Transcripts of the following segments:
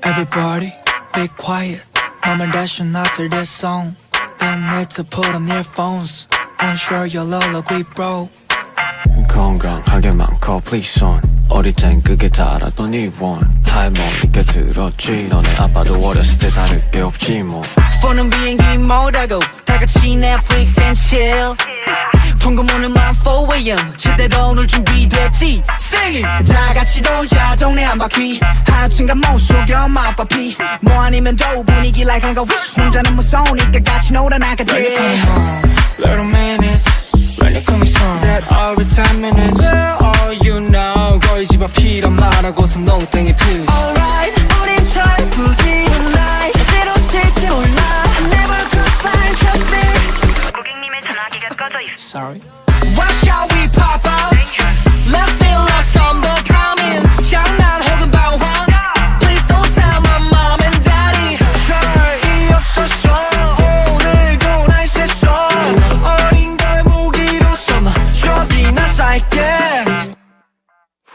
Everybody, be quiet. Mom and dad should not hear this song. You need to put on earphones. I'm sure you'll all agree, bro. 건강하게 많고 please on 어릴 땐 그게 다라던 이원 할머니께 들었지 너네 아빠도 어렸을 때 다를 게 없지 뭐 폰은 비행기 모드고 다같이 Netflix and chill 통금오늘만 4am 제대로 놀 준비됐지 Singing 다같이 돌자 동네 한 바퀴 하여튼간 못 속여 맛바피 뭐 아니면 더 분위기 like 한가 혼자는 무서우니까 같이 놀아나가지 When you coming home little minutes When you coming home that every 10 minutes Where are you now 거의 집 앞이란 말하고서 농땡이 피우지 Alright 우린 철부지 Tonight 어디로 튈지 몰라 I never could find trust me 고객님의 전화기가 꺼져 있어. Sorry Why shall we pop out? Let's feel love some more coming 장난 혹은 방황 Please don't tell my mom and daddy 별이 없었어 오늘도 날 셌어 어린 걸 무기로 삼아 여기나 살게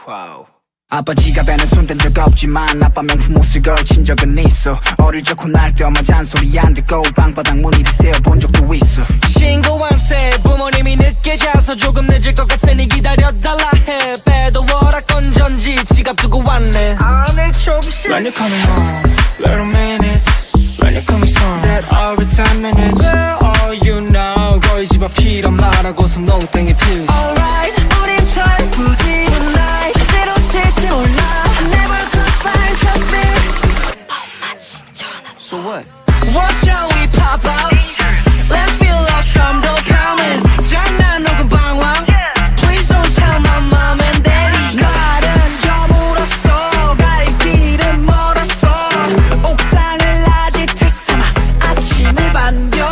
와우. 아빠 지갑에는 손댄 적 없지만 아빠 명품 옷을 걸친 적은 있어 어릴 적 혼날 때 엄마 잔소리 안 듣고 방바닥 문이 비세어 본 적도 있어 신고한 새 부모님이 늦게 자서 조금 늦을 것 같으니 기다려달라 해 배도 워락건 전지 지갑 두고 왔네 오늘 조금씩. When you coming home, little minutes When you coming home, that every 10 minutes Where are you now 거의 집 앞이란 말하고서 농땡이 피우지 Alright 우린 철부지 Tonight 어디로 튈지 몰라 I never could find trust me So what? What shall we pop out? Let's feel love some 더 coming 장난 혹은 방황 Please don't tell my mom and daddy 날은 저물었어 갈 길은 멀었어 옥상을 아지트 삼아 아침을 반겨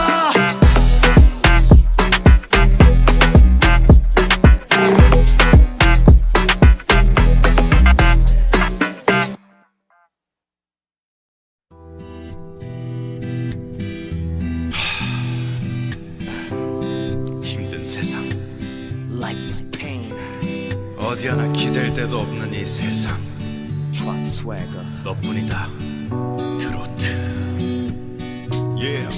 힘든 세상. Life is pain 어디 하나 기댈 데도 없는 이 세상. Trot swagger 너뿐이다. 트로트. Yeah.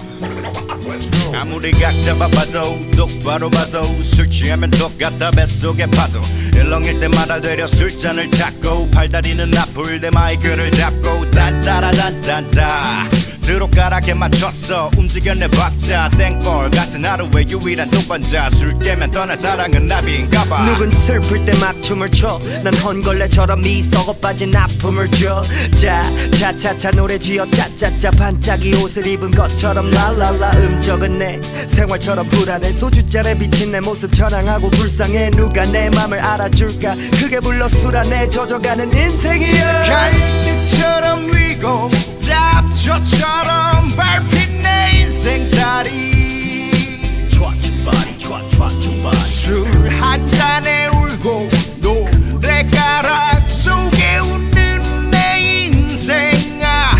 아무리 각자 바빠도 똑바로 봐도 술 취하면 똑같다 뱃속의 파도 일렁일 때마다 되려 술잔을 찾고 팔다리는 아플 때 마이크를 잡고 딴따라단딴따 드롭가락에 맞췄어 움직여내봤자 땡벌 같은 하루의 유일한 동반자 술 깨면 떠날 사랑은 나비인가봐 누군 슬플 때 막 춤을 춰 난 헌걸레처럼 이 썩어 빠진 아픔을 줘 차차차차 노래 지어 짜짜짜 반짝이 옷을 입은 것처럼 랄랄라 음적은 내 생활처럼 불안해 소주잔에 비친 내 모습 자랑하고 불쌍해 누가 내 맘을 알아줄까 크게 불러 술 안에 젖어가는 인생이야 갈대처럼 위고 잡초처럼 밟힌 내 인생살이 술 한 잔에 울고 노래가락 속에 웃는 내 인생아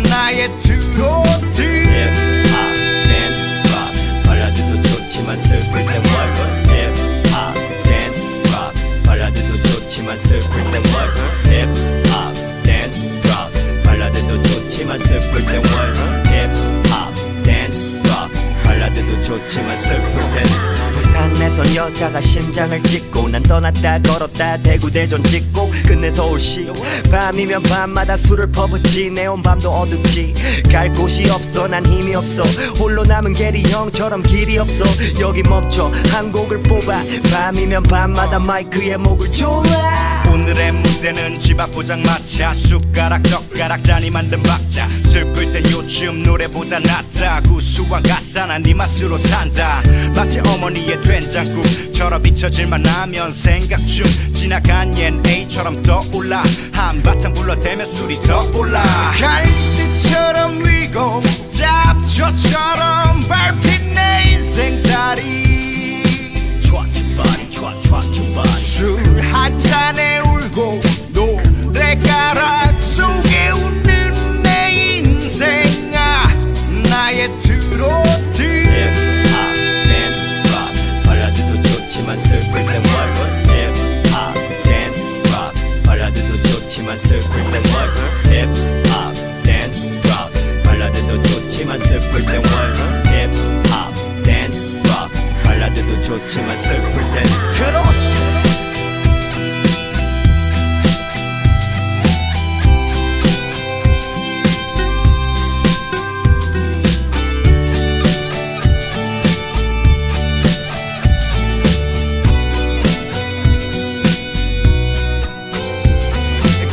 나의 트로트 힙합 댄스 팝 발라드도 좋지만 슬플 땐 월급 힙합 댄스 팝 발라드도 좋지만 슬플 땐 월급 힙합 댄스 팝 발라드도 좋지만 슬플 땐 월급 힙합 댄스 팝 발라드도 좋지만 슬플 땐 부산에선 여자가 심장을 찍고 난 떠났다 걸었다 대구 대전 찍고 끝내 서울시 밤이면 밤마다 술을 퍼붓지 내 온 밤도 어둡지 갈 곳이 없어 난 힘이 없어 홀로 남은 게리 형처럼 길이 없어 여기 멈춰 한 곡을 뽑아 밤이면 밤마다 마이크에 목을 졸라 오늘의 무대는 집 앞 포장마차 숟가락 젓가락 잔이 만든 박자 슬플 땐 요즘 노래보다 낫다 구수한 가사 난 네 맛으로 산다 마치 어머니의 된장국처럼 잊혀질만 하면 생각 중 지나간 얜 A처럼 떠올라 한바탕 불러대면 술이 더 올라 갈대처럼 위고 잡초처럼 밟힌 내 인생살이 술 한 잔에 울고 노래가락 속에 웃는 내 인생아 나의 트로트 힙합 댄스 팝 발라드도 발라드도 좋지만 슬플 땐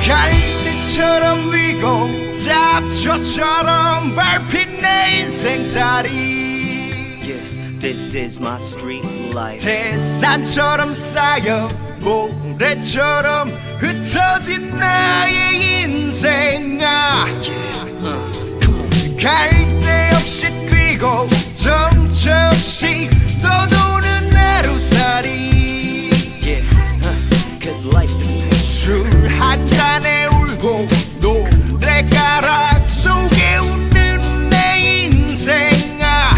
갈대처럼 위고 잡초처럼 밟힌 내 인생살이 This is my street life. 태산처럼 쌓여 모래처럼 흩어진 나의 인생아 갈 데 없이 뛰고 정처 없이 떠도는 하루살이 Cause life is pain. 술 한 잔에 울고 노래가락 속에 웃는 내 인생아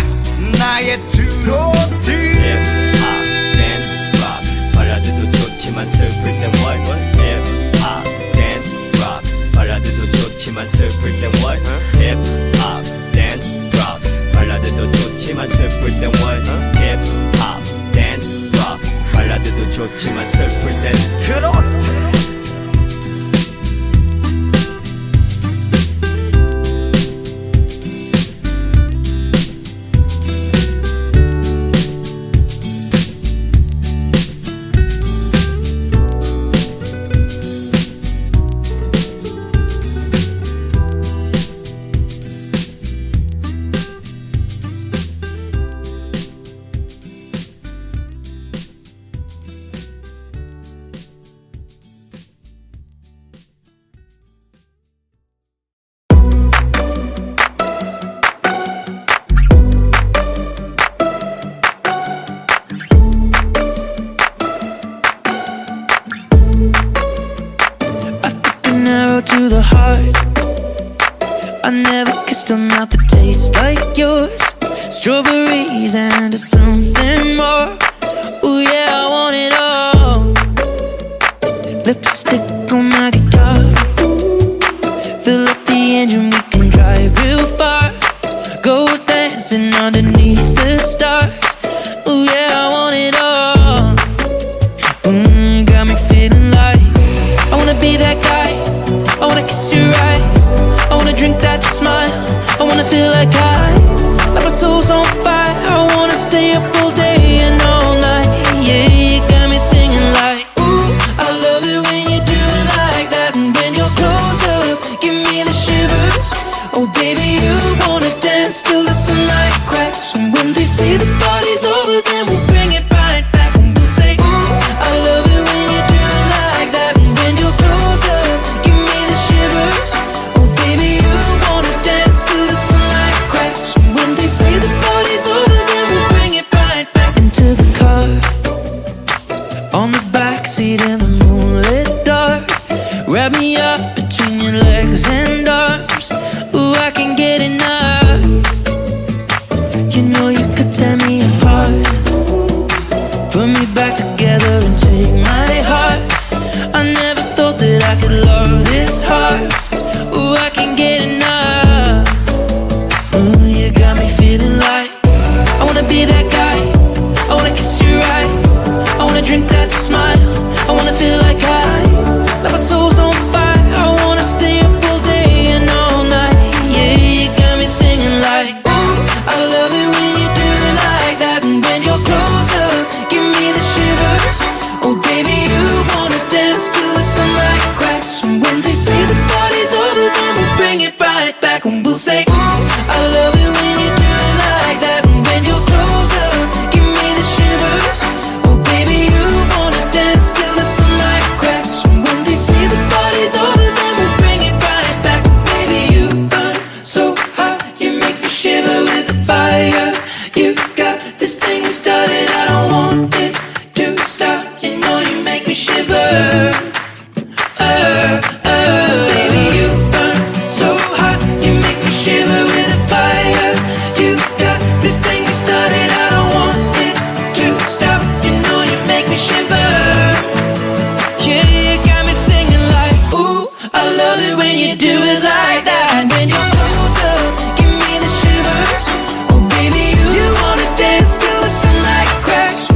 나의 트로트 힙합, 댄스, 락 발라드도 좋지만 슬플 땐 what? 힙합, 댄스, 락 발라드도 좋지만 슬플 땐 what? 힙합, 댄스, 락 발라드도 좋지만 슬플 땐 what? 힙합, 댄스, 락 발라드도 좋지만 슬플 땐 트로트 An arrow to the heart. I never kissed a mouth that tastes like yours. Strawberries and something more. Ooh yeah, I want it all. Lipstick on my guitar. Fill up the engine, we can drive real far. Go dancing underneath the stars. Ooh yeah, I want it all. Got me feeling like I wanna be that guy. I wanna kiss your eyes. I wanna drink that smile. I wanna feel like like my soul's on fire. I wanna stay up all day and all night. Yeah, you got me singing like, ooh, I love it when you do it like that. And when you're close up, give me the shivers. Oh baby, you wanna dance till the sunlight cracks. And when they say the party's over, then we'll bring it right back. And we'll say, ooh, I love it when you do it like that. And when you're close up, give me the shivers. Oh baby, you wanna dance till the sunlight cracks. And when they say the party's over, then we'll bring it right back into the car. On the backseat in the moonlit dark. Wrap me up between your legs and arms. Ooh, I can get enough. You know you could tear me apart. Put me back together and take my heart. I never thought that I could love this hard. Ooh, I can get enough. Ooh, you got me feeling like I wanna be that guy. I wanna kiss your eyes. I wanna drink that smile. I wanna feel like my soul's on fire. I wanna stay up all day and all night. Yeah, you got me singing like, ooh, I love it when you do it like that. And when you're close up, give me the shivers. Oh baby, you wanna dance till the sunlight cracks. And when they say the party's over, then we'll bring it right back. And we'll say, ooh, I love it when you do it like that. And when you're close up, give me the shivers. Oh baby, you wanna dance till the sunlight cracks. And when they say the party's over, then we'll bring it right back. Baby, you burn so hot, you make me shiver with the fire. You got this thing started, I don't want it to stop. You know you make me shiver. Baby, you burn so hot, you make me shiver with the fire. You got this thing started, I don't want it to stop. You know you make me shiver. Yeah, you got me singing like, ooh, I love it when you do it like that. And when you're close up, give me the shivers. Oh baby, you wanna dance till the sunlight cracks.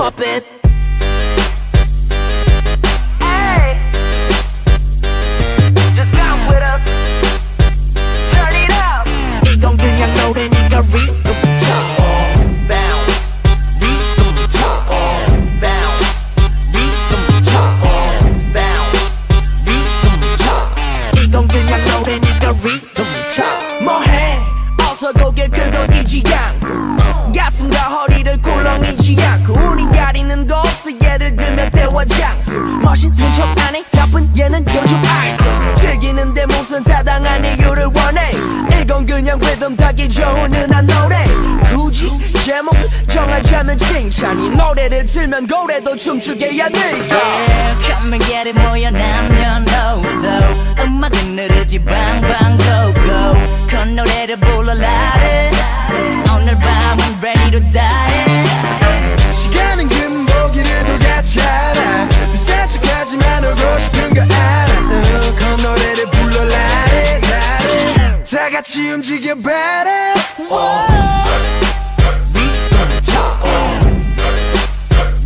pop it. Hey, just come with us. Turn it up. 이건 그냥 노래니까 rhythm 타. Bounce, rhythm 타. bounce, rhythm 타. bounce. rhythm 타. 이건 그냥 노래니까 rhythm 타. 뭐해? 어서 고개 끄덕이지 않고 가슴과 허리를 꿀렁이지 않고 우리 가리는 거 없어 예를 들면 때와 장소 멋있는 척 안해 나쁜 얘는 요즘 아이들 즐기는데 무슨 타당한 이유를 원해 이건 그냥 리듬 타기 좋은 흔한 노래 굳이 제목 정하자면 칭찬 이 노래를 틀면 고래도 춤추게 해야 될까 Yeah, come and get it 모여 남녀노소 음악은 느르지 방방 go go 그 노래를 불러라 오늘 밤은 ready to die 시간은 금보기를 돌같잖아 비싼 척하지만 오고 싶은 거 알아 그 노래를 불러라 나를 다 같이 움직여봐라 rhythm 타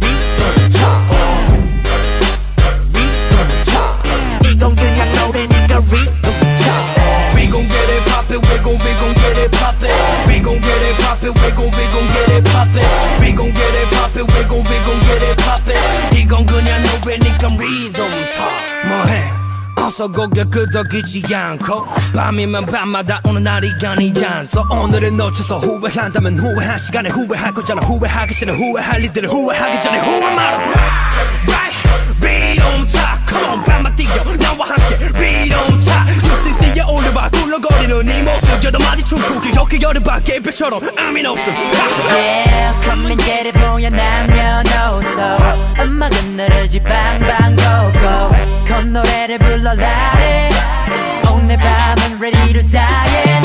rhythm 타 rhythm 타 이건 그냥 노래니까 rhythm 타 We gon' get it poppin', we gon' get it poppin'. We gon' get it poppin', we gon' get it poppin'. We gon' get it poppin', we gon' get it poppin'. 이건 그냥 노래니까 리듬 타. 뭐해? 어서 고개 끄덕이지 않고 밤이면 밤마다 오는 날이 아니지 않소 오늘을 놓쳐서 후회한다면 후회한 시간에 후회할 거잖아 후회하기 싫은 후회할 일들을 후회하기 전에 후회 말아 Right, 리듬 타 Come on 밤만 뛰어 나와 함께 리듬 타 UCC에 올려봐 굴러거리는 이 모습 여덟 마디 춤추기 좋게 여름밤 개별처럼 아민 없음 Yeah, come and get it 모여 남녀노소 음악은 느르지 방방 go go 그 노래를 불러라 오늘 밤은 ready to die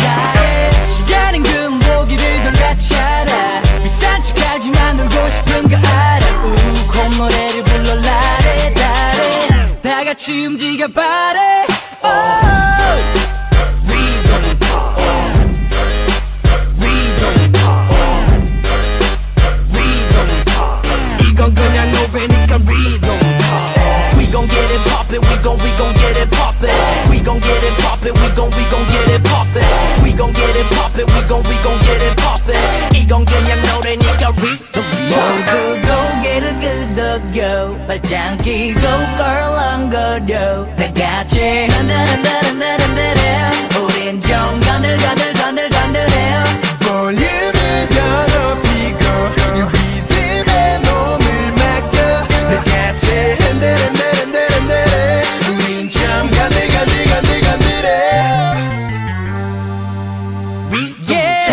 시간은 금보기를 돌같잖아 비싼 척하지만 놀고 싶은 거 알아 그 노래를 불러라 다 같이 움직여봐라 Rhythm 타 Rhythm 타 Rhythm 타 이건 그냥 노래니까 Rhythm 타 We gon' get it poppin', we gon' get it poppin'. We gon' get it poppin', we gon' get it poppin'. We gon' get it poppin', we gon' get it poppin'. 이건 그냥 노래니까 rhythm 모두 고개를 끄덕여 발짱 끼고 껄렁거려 다같이 흔들흔들흔들흔들흔 우린 좀 건들건들건들건들해 볼륨을 더 높이고 이 리듬에 몸을 맡겨 다같이 흔들흔들흔들흔들해 우린 좀 건들건들건들건들해 rhythm 타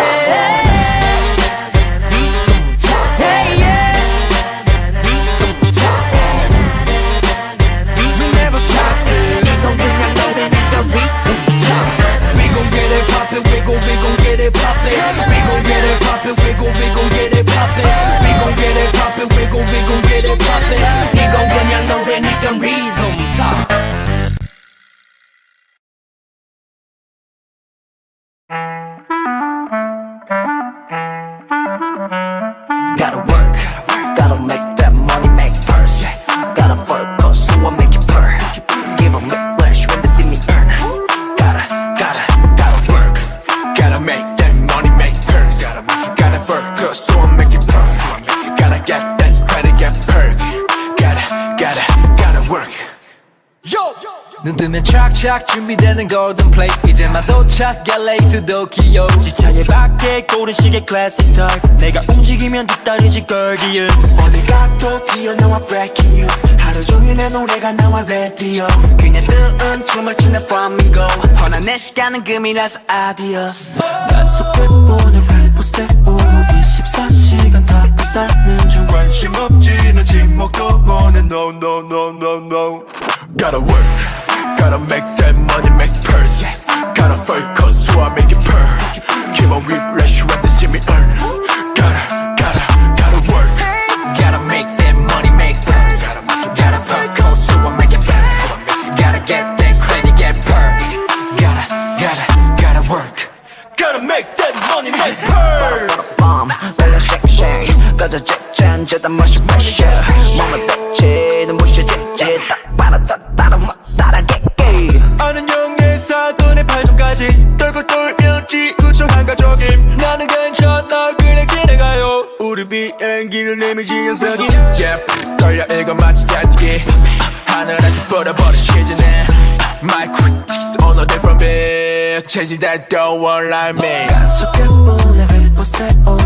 이건 그냥 노래니까 rhythm 타 Gotta work, gotta make that money make purse. Gotta focus, so I make it purr. Give 'em whiplash when they see me earn. Gotta work, gotta make that money make purse. Gotta focus, so I make it purr. Gotta get that credit, get perks. Gotta work. Yo. 눈 뜨면 착착 준비되는 golden plate 이제만 도착 get late to Tokyo 지창에 밖에 고른 시계 classic talk 내가 움직이면 뒤따르지 Gorgeous 어딜 가도 튀어나와 breaking news. 하루 종일 내 노래가 나와 radio. 그냥 뜨은 춤을 추는 flamingo. 허나 내 시간은 금이라서 adios. 단속해 보내 래퍼 스텝 24시간 다 뺏는 중 관심 없지 너 지목도 원해 no no no no no. Gotta work, gotta make that money make purse. Gotta focus, so I make it purr. Keep on refresh when they see me earn. Gotta work, gotta make that money make purse. Gotta focus, so I make it purr. Gotta get that credit, get purr. Gotta work, gotta make that money make purr. Bomb, belly shake shake. 꺼져 잭잔 재단 멋이 fresh. yeah 몸을 뱉지는 무시해지지 딱 봐라 따라게 아는 영의 사돈의 발전까지 떨굴 떨면 지구촌 한가족임 나는 괜찮아 그냥 지나가요 우리 비행기는 이미지 연상이 yeah 떨려 이거 마치 달티기 하늘에서 뿌려버린 시즌에 My critics all know they're from me Chasing that don't want like me 속에 몰래 웹포스테오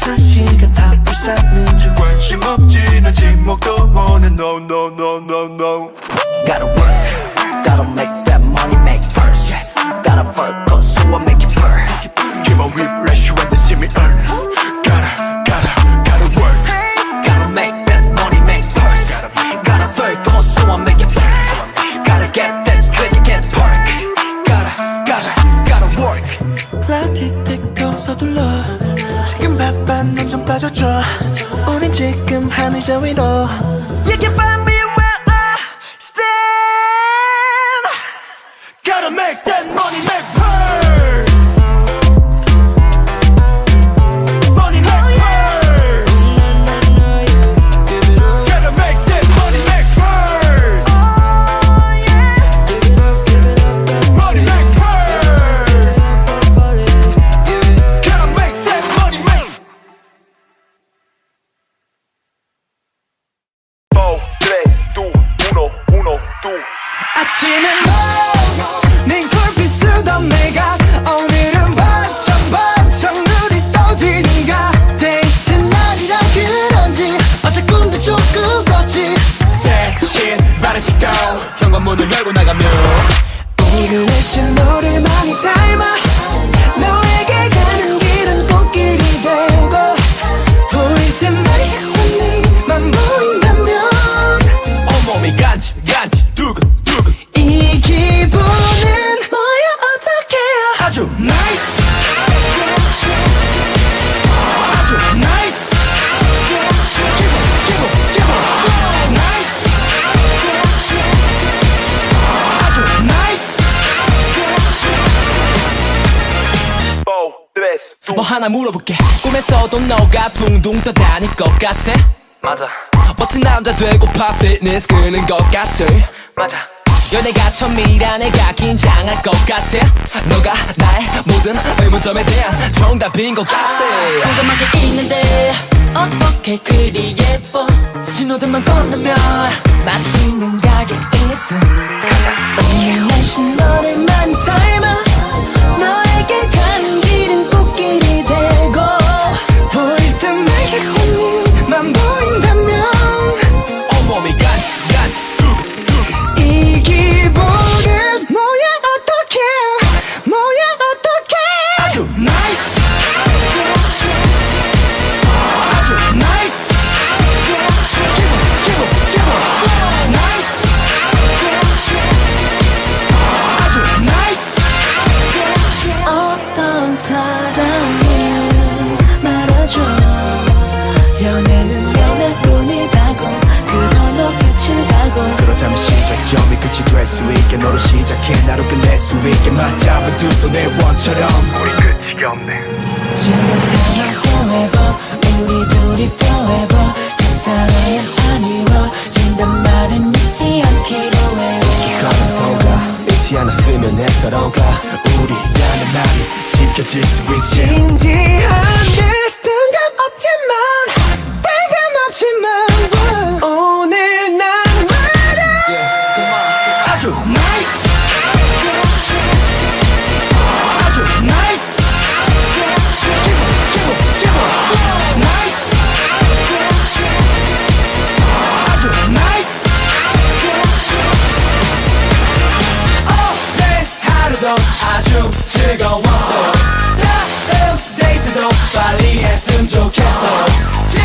24시간 다 불사는 중 관심 없지 난 지목도 못해 no no no no no Gotta work Gotta make that money make first Gotta focus so I make it burn Keep on whiplash when they see me earn Gotta work Gotta make that money make first Gotta focus so I make it burn Gotta get that credit get perk Gotta work 클라틱틱도 서둘러 지금 바빠 넌 좀 빠져줘 우린 지금 하늘 저 위로 You can find me where I stand Gotta make that money make purse Money make purse Gotta make that money make purse Money make purse Gotta make that money make 4, 3, 2, 1, 1, 2 아침에 네 콜빛 쓰던 내가 오늘은 반짝 눈이 떠지는가 데이트 날이라 그런지 어제 꿈도 조금 꿨지 새 신발을 신고 현관문을 열고 나가면 오늘의 신호를 많이 닮아 너에게 가는 길은 꽃길이 되고 보일 때마다 네만 보인다면 온몸이 간지 두근 이 기분은 뭐야 어떡해 아주 nice 아주 nice 기분 nice 아주 nice 뭐 하나 물어볼게 꿈에서도 너가 둥둥 떠다닐 것 같아 맞아 멋진 남자 되고파 피트니스 끄는 것 같아 맞아 연애가 처음이라 내가 긴장할 것 같아 너가 나의 모든 의문점에 대한 정답인 것 같아 깜깜하게 있는데 어떻게 그리 예뻐 신호등만 건너면 맛있는 가게 있어 오늘 날씨 너를 많이 닮아 너에게 가는 길은 꽃길이 되고 보일 때마다 네만 보인다면 온몸이 간지 두근 이 기분은 뭐야 어떡해 아주 nice 아주 nice 기분 nice 아주 nice 어떤 사람은 말아줘 연애는 연애뿐이라고 그걸로 끝을 가고 그렇다면 시작점이 끝이 될 수 있게 너로 시작해 나로 끝낼 수 있게 맞잡은 두 손의 원처럼 우리 끝이 없네 지금 생각 forever 우리 둘이 forever 첫사랑은 아니워진단 말은 잊지 않기로 해 기꺼는 서가 잊지 않았으면 해 서로가 우리라는 말이 지켜질 수 있지 진지한데 뜬금없지만 오늘 난 말야 아주 nice 아주 nice 기분 nice 아주 nice 오늘 하루도 아주 즐거웠어 다음 데이트도 빨리 했으면 좋겠어 집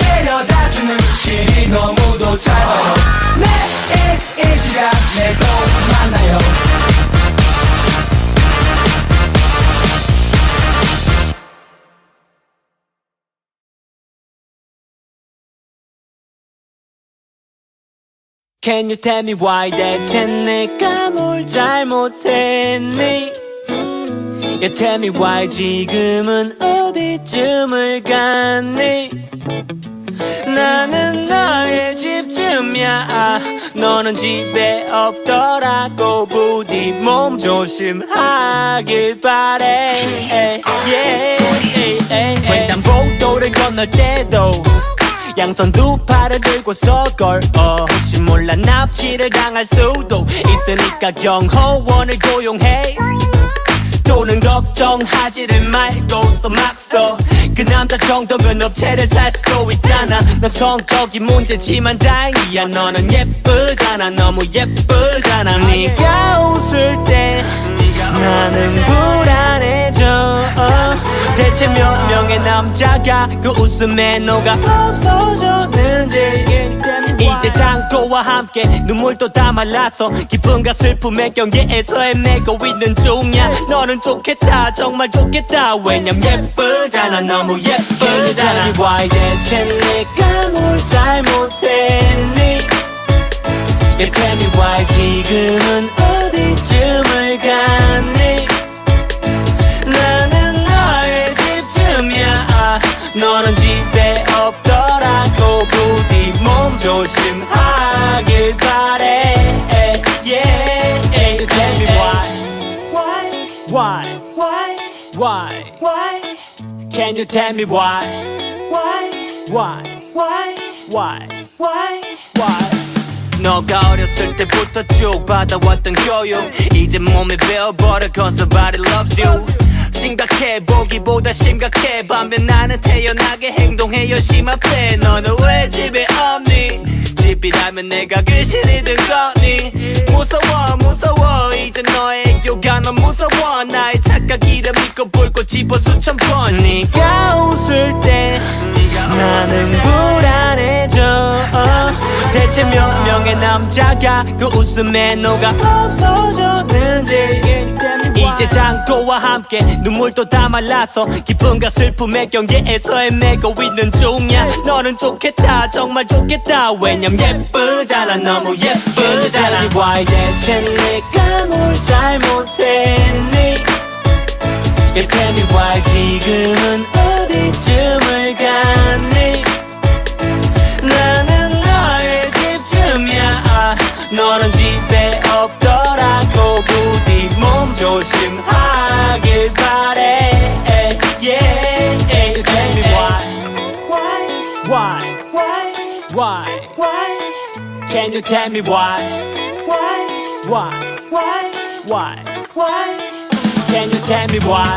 데려다주는 길이 너무도 짧아요 매일 이 시간에 또 만나요 Can you tell me why 대체 내가 뭘 잘못했니 You tell me why 지금은 어디쯤을 갔니 나는 때쯤이야 너는 집에 없더라고 부디 몸 조심하길 바래 횡단보도를 건널 때도 양손 두 팔을 들고서 걸어 혹시 몰라 납치를 당할 수도 있으니까 경호원을 고용해 또는 걱정하지를 말고서 막서 그 남자 정도면 업체를 살 수도 있잖아 넌 성적인 문제지만 다행이야 너는 예쁘잖아 너무 예쁘잖아 네가 웃을 때 나는 불안해져 대체 몇 명의 남자가 그 웃음에 녹아 없어졌는지 이제 창고와 함께 눈물도 다 말라서 기쁨과 슬픔의 경계에서 헤매고 있는 중이야 너는 좋겠다 정말 좋겠다 왜냐면 예쁘잖아 너무 예쁘잖아 why 대체 내가 뭘 잘못했니 Yeah tell me why 지금은 어디쯤을 갔니 나는 너의 집쯤이야 너는 집에 없더라고 부디 몸 조심하길 바래 Yeah tell me why Can you tell me why 너가 어렸을 때부터 쭉 받아왔던 교육 이제 몸에 배워버려 cause somebody loves you 심각해 보기보다 심각해 반면 나는 태연하게 행동해 열심 앞에 너는 왜 집에 없니 집이라면 내가 귀신이든 거니 무서워 이제 너의 애교가 너무 무서워 나의 착각이라 믿고 볼고 집어 수천 번 네가 웃을 때 나는 불안해져 대체 몇 명의 남자가 그 웃음에 녹아 없어졌는지 이제 창고와 함께 눈물도 다 말라서 기쁨과 슬픔의 경계에서 헤매고 있는 중이야 너는 좋겠다 정말 좋겠다 왜냐면 예쁘잖아 너무 예쁘잖아 why 대체 내가 뭘 잘못했니 Yeah tell me why 지금은 어디쯤을 갔니 나는 너의 집쯤이야 너는 집에 없더라고 부디 몸 조심하길 바래 Yeah tell me why Can you tell me why Can you tell me why